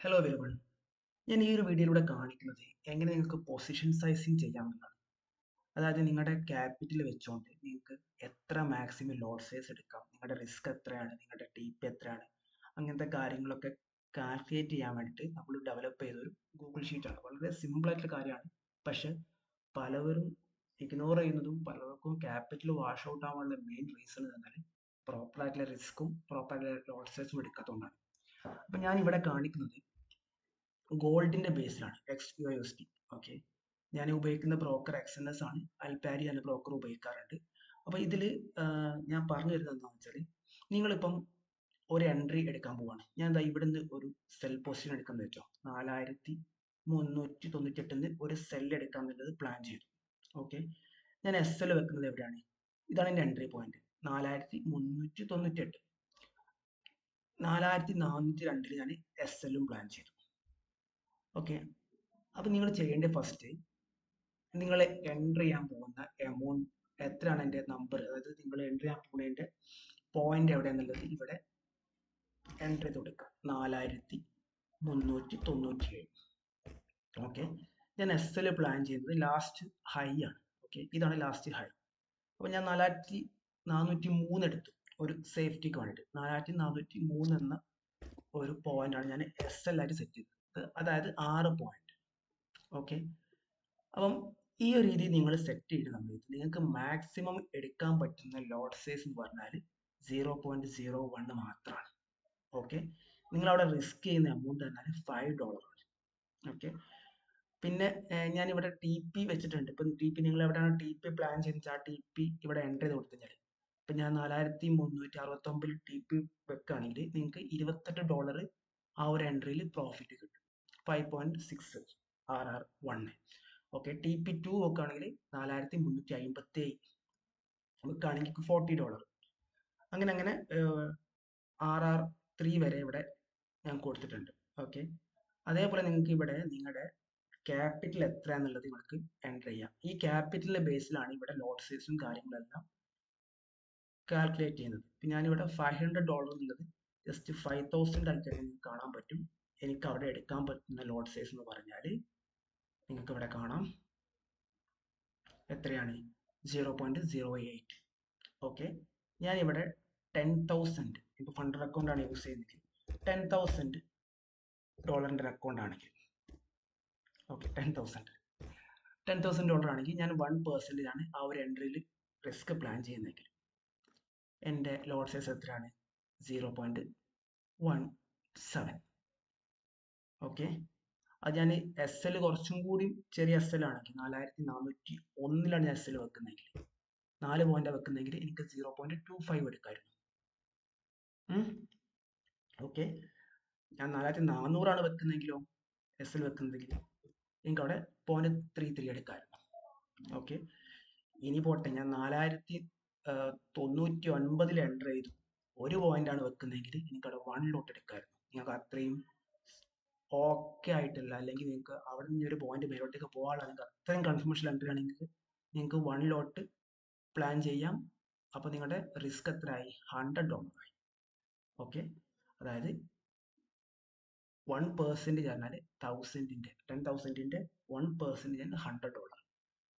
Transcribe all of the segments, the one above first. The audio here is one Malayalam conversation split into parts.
Hello everyone. ഞാൻ ഈ ഒരു വീഡിയോയിലൂടെ കാണിക്കുന്നത് എങ്ങനെ നിങ്ങൾക്ക് പൊസിഷൻ സൈസിങ് ചെയ്യാമെന്നാണ്. അതായത് നിങ്ങളുടെ ക്യാപിറ്റൽ വെച്ചുകൊണ്ട് നിങ്ങൾക്ക് എത്ര മാക്സിമം ലോട്ട് സൈസ് എടുക്കാം, നിങ്ങളുടെ റിസ്ക് എത്രയാണ്, നിങ്ങളുടെ ടിപ് എത്രയാണ്, അങ്ങനത്തെ കാര്യങ്ങളൊക്കെ കാൽക്കുലേറ്റ് ചെയ്യാൻ വേണ്ടിയിട്ട് നമ്മൾ ഡെവലപ്പ് ചെയ്തൊരു ഗൂഗിൾ ഷീറ്റാണ്. വളരെ സിമ്പിൾ ആയിട്ടുള്ള കാര്യമാണ്. പക്ഷെ പലവരും ഇഗ്നോർ ചെയ്യുന്നതും പലർക്കും ക്യാപിറ്റൽ വാഷ് ഔട്ട് ആവാനുള്ള മെയിൻ റീസൺ എന്ന് പറഞ്ഞാൽ പ്രോപ്പർ ആയിട്ടുള്ള റിസ്ക്കും പ്രോപ്പർ ആയിട്ടുള്ള ലോട്ട് സൈസും എടുക്കാത്തതുകൊണ്ടാണ്. അപ്പം ഞാൻ ഇവിടെ കാണിക്കുന്നത് ഗോൾഡിന്റെ ബേസിലാണ് XUSD. ഓക്കെ, ഞാൻ ഉപയോഗിക്കുന്ന ബ്രോക്കർ XNS ആണ്. അൽപാരി എന്ന ബ്രോക്കർ ഉപയോഗിക്കാറുണ്ട്. അപ്പോൾ ഇതിൽ ഞാൻ പറഞ്ഞു തരുന്നത് എന്താണെന്ന് വെച്ചാൽ, നിങ്ങളിപ്പം ഒരു എൻട്രി എടുക്കാൻ പോവാണ്. ഞാൻ എന്താ ഇവിടുന്ന് ഒരു സെൽ പൊസിഷൻ എടുക്കുന്നത് വെച്ചോ, 4398 ഒരു സെൽ എടുക്കാൻ എന്നുള്ളത് പ്ലാൻ ചെയ്തു. ഓക്കെ, ഞാൻ SL വെക്കുന്നത് എവിടെയാണ്? ഇതാണ് എൻ്റെ എൻട്രി പോയിന്റ്, 4398. 4402 ഞാൻ SL പ്ലാൻ ചെയ്തു. ഓക്കെ, അപ്പൊ നിങ്ങൾ ചെയ്യേണ്ട ഫസ്റ്റ്, നിങ്ങൾ എൻ്റർ ചെയ്യാൻ പോകുന്ന എമൗണ്ട് എത്രയാണ്, എൻ്റെ നമ്പർ, അതായത് നിങ്ങൾ എൻ്റർ ചെയ്യാൻ പോകുന്നതിൻ്റെ പോയിന്റ് എവിടെയാണെന്നുള്ളത് ഇവിടെ എൻ്റർ ചെയ്ത് കൊടുക്കുക. 4397. ഓക്കെ, ഞാൻ SL പ്ലാൻ ചെയ്യുന്നത് ലാസ്റ്റ് ഹൈ ആണ്. ഓക്കെ, ഇതാണ് ലാസ്റ്റ് ഹൈ. അപ്പോൾ ഞാൻ 4403 എടുത്തു ഒരു സേഫ്റ്റിക്ക് വേണ്ടിയിട്ട്. 4403 എന്ന ഒരു പോയിന്റ് ആണ് ഞാൻ SL ആയിട്ട് സെറ്റ് ചെയ്തത്, അതായത് 6 പോയിന്റ്. ഓക്കെ, അപ്പം ഈ ഒരു രീതി നിങ്ങൾ സെറ്റ് ചെയ്യുന്ന സമയത്ത് നിങ്ങൾക്ക് മാക്സിമം എടുക്കാൻ പറ്റുന്ന ലോട്ട് സൈസ് എന്ന് പറഞ്ഞാൽ 0.01 മാത്രമാണ്. ഓക്കെ, നിങ്ങൾ അവിടെ റിസ്ക് ചെയ്യുന്ന എമൗണ്ട് പറഞ്ഞാൽ $5 ആണ്. ഓക്കെ, പിന്നെ ഞാൻ ഇവിടെ TP വെച്ചിട്ടുണ്ട്. ഇപ്പം TP നിങ്ങൾ എവിടെയാണ് TP പ്ലാൻ ചെയ്യുന്നത് ആ TP ഇവിടെ എൻ്റർ ചെയ്ത് കൊടുത്തു കഴിഞ്ഞാൽ, ഇപ്പം ഞാൻ 4369 TP വെക്കുകയാണെങ്കിൽ നിങ്ങൾക്ക് $28 ആ ഒരു എൻട്രിയിൽ പ്രോഫിറ്റ് കിട്ടും. 5.6 RR1. ഓക്കെ, TP2 വെക്കുകയാണെങ്കിൽ 4357 വെക്കുകയാണെങ്കിൽ $40. അങ്ങനെ അങ്ങനെ RR3 വരെ ഇവിടെ ഞാൻ കൊടുത്തിട്ടുണ്ട്. ഓക്കെ, അതേപോലെ നിങ്ങൾക്ക് ഇവിടെ നിങ്ങളുടെ ക്യാപിറ്റൽ എത്ര എന്നുള്ളത് നിങ്ങൾക്ക് എൻ്റർ ചെയ്യാം. ഈ ക്യാപിറ്റലിന്റെ ബേസിലാണ് ഇവിടെ ലോട്ട് സൈസും കാര്യങ്ങളെല്ലാം കാൽക്കുലേറ്റ് ചെയ്യുന്നത്. ഇപ്പം ഞാനിവിടെ $500 എന്നുള്ളത് ജസ്റ്റ് 5000 ആയിട്ട് നിങ്ങൾക്ക് കാണാൻ പറ്റും. എനിക്ക് അവിടെ എടുക്കാൻ പറ്റുന്ന ലോട്ട് സൈസ് എന്ന് പറഞ്ഞാൽ നിങ്ങൾക്ക് ഇവിടെ കാണാം എത്രയാണ്, 0.08. ഓക്കെ, ഞാനിവിടെ 10,000, ഇപ്പോൾ ഫണ്ടർ അക്കൗണ്ട് ആണ് യൂസ് ചെയ്യുന്നത്, $10,000 അക്കൗണ്ട് ആണെങ്കിൽ, ഓക്കെ, $10,000 ആണെങ്കിൽ ഞാൻ 1% ആണ് ആ ഒരു എൻട്രിയിൽ റിസ്ക് പ്ലാൻ ചെയ്യുന്നതെങ്കിൽ എൻ്റെ ലോട്ട് സൈസ് എത്രയാണ്, 0.17. ഓക്കെ, അത് ഞാൻ SL കുറച്ചും കൂടി ചെറിയ SL ആണെങ്കിൽ 4401 ഞാൻ SL വെക്കുന്നതെങ്കിൽ, 4 പോയിന്റ് വെക്കുന്നതെങ്കിൽ എനിക്ക് 0.25 എടുക്കായിരുന്നു. ഓക്കെ, ഞാൻ 4400 വെക്കുന്നതെങ്കിലോ SL വെക്കുന്നതെങ്കിൽ എനിക്ക് അവിടെ 0.33 എടുക്കാമായിരുന്നു. ഓക്കെ, ഇനി പോട്ടെ, ഞാൻ 4099 എൻ്റർ ചെയ്തു, ഒരു പോയിന്റ് ആണ് വെക്കുന്നതെങ്കിൽ എനിക്ക് അവിടെ 1 ലോട്ട് എടുക്കാമായിരുന്നു. നിങ്ങൾക്ക് അത്രയും ഓക്കെ ആയിട്ടില്ല, അല്ലെങ്കിൽ നിങ്ങൾക്ക് അവിടെ നിന്ന് ഒരു പോയിന്റ് മേലോട്ടേക്ക് പോകാനുള്ള നിങ്ങൾക്ക് അത്രയും കൺഫർമേഷൻ എൻ്റർ ആണെങ്കിൽ നിങ്ങൾക്ക് 1 ലോട്ട് പ്ലാൻ ചെയ്യാം. അപ്പോൾ നിങ്ങളുടെ റിസ്ക് എത്രയായി, $100 ആയി. ഓക്കെ, അതായത് 1% പറഞ്ഞാൽ 10,000ന്റെ 1% $100.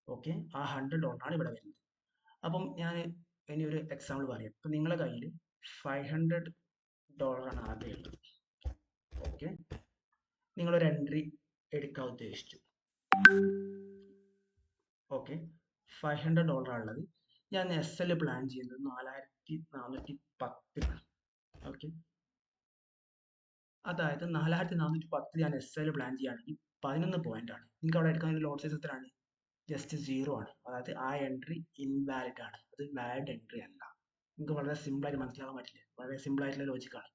ഓക്കെ, ആ $100 ആണ് ഇവിടെ വരുന്നത്. അപ്പം ഞാൻ ഇനി ഒരു എക്സാമ്പിൾ പറയാം. ഇപ്പം നിങ്ങളുടെ കയ്യിൽ $500 ആണ് ആകെ ഉള്ളത്. ഓക്കെ, നിങ്ങളൊരു എൻട്രി എടുക്കാൻ ഉദ്ദേശിച്ചു. ഓക്കെ, $500 ഉള്ളത് ഞാൻ SL പ്ലാൻ ചെയ്യുന്നത് 4410. ഓക്കെ, അതായത് 4410 ഞാൻ SL പ്ലാൻ ചെയ്യുകയാണെങ്കിൽ 11 പോയിന്റ് ആണ്. നിങ്ങൾക്ക് അവിടെ എടുക്കാൻ ലോട്ട് സൈസ് എത്രയാണ്, ജസ്റ്റ് 0 ആണ്. അതായത് ആ എൻട്രി ഇൻവാലിഡ് ആണ്, അത് വാലിഡ് എൻട്രി അല്ല. നിങ്ങൾക്ക് വളരെ സിമ്പിൾ ആയിട്ട് മനസ്സിലാക്കാൻ പറ്റില്ല, വളരെ സിമ്പിൾ ആയിട്ടുള്ള ലോജിക്കാണ്.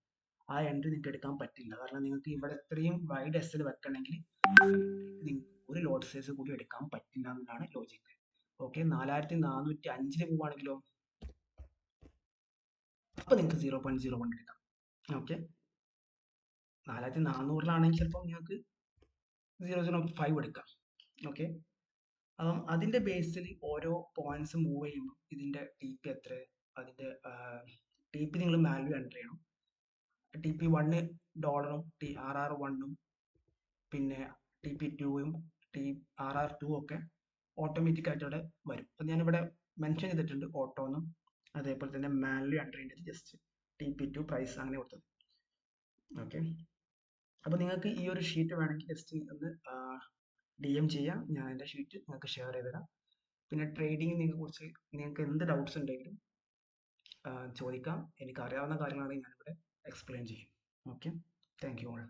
ആ എൻട്രി നിങ്ങൾക്ക് എടുക്കാൻ പറ്റില്ല, കാരണം നിങ്ങൾക്ക് ഇവിടെ ഇത്രയും വൈഡ് SL വെക്കണമെങ്കിൽ ഒരു ലോട്ട് സൈസ് കൂടി എടുക്കാൻ പറ്റില്ല എന്നാണ് ലോജിക്ക്. ഓക്കെ, 4405 പോവുകയാണെങ്കിലോ അപ്പൊ നിങ്ങൾക്ക് 0.01 എടുക്കാം. ഓക്കെ, 4400 ചിലപ്പോൾ നിങ്ങൾക്ക് 0.05 എടുക്കാം. ഓക്കെ, അപ്പം അതിന്റെ ബേസിൽ ഓരോ പോയിന്റ്സ് മൂവ് ചെയ്യുമ്പോൾ ഇതിന്റെ TP എത്ര, അതിന്റെ TP നിങ്ങൾ മാനുവലി എൻ്റർ ചെയ്യണം. TP1 ഡോളറും RR1ഉം പിന്നെ TP2ഉം RR2 ഒക്കെ ഓട്ടോമാറ്റിക് ആയിട്ട് ഇവിടെ വരും. അപ്പം ഞാനിവിടെ മെൻഷൻ ചെയ്തിട്ടുണ്ട് ഓട്ടോ എന്നും, അതേപോലെ തന്നെ മാനുവലി എൻ്റർ ചെയ്തിട്ട് ജസ്റ്റ് TP2 പ്രൈസ് അങ്ങനെ കൊടുത്തത്. ഓക്കെ, അപ്പോൾ നിങ്ങൾക്ക് ഈ ഒരു ഷീറ്റ് വേണമെങ്കിൽ ജസ്റ്റ് ഒന്ന് DM ചെയ്യാം, ഞാൻ എൻ്റെ ഷീറ്റ് നിങ്ങൾക്ക് ഷെയർ ചെയ്ത് തരാം. പിന്നെ ട്രേഡിങ്ങിനെ കുറിച്ച് നിങ്ങൾക്ക് എന്ത് ഡൗട്ട്സ് ഉണ്ടെങ്കിലും ചോദിക്കാം. എനിക്ക് അറിയാവുന്ന കാര്യങ്ങളാണെങ്കിൽ ഞാനിവിടെ എക്സ്പ്ലെയിൻ ചെയ്യും. Okay, thank you all.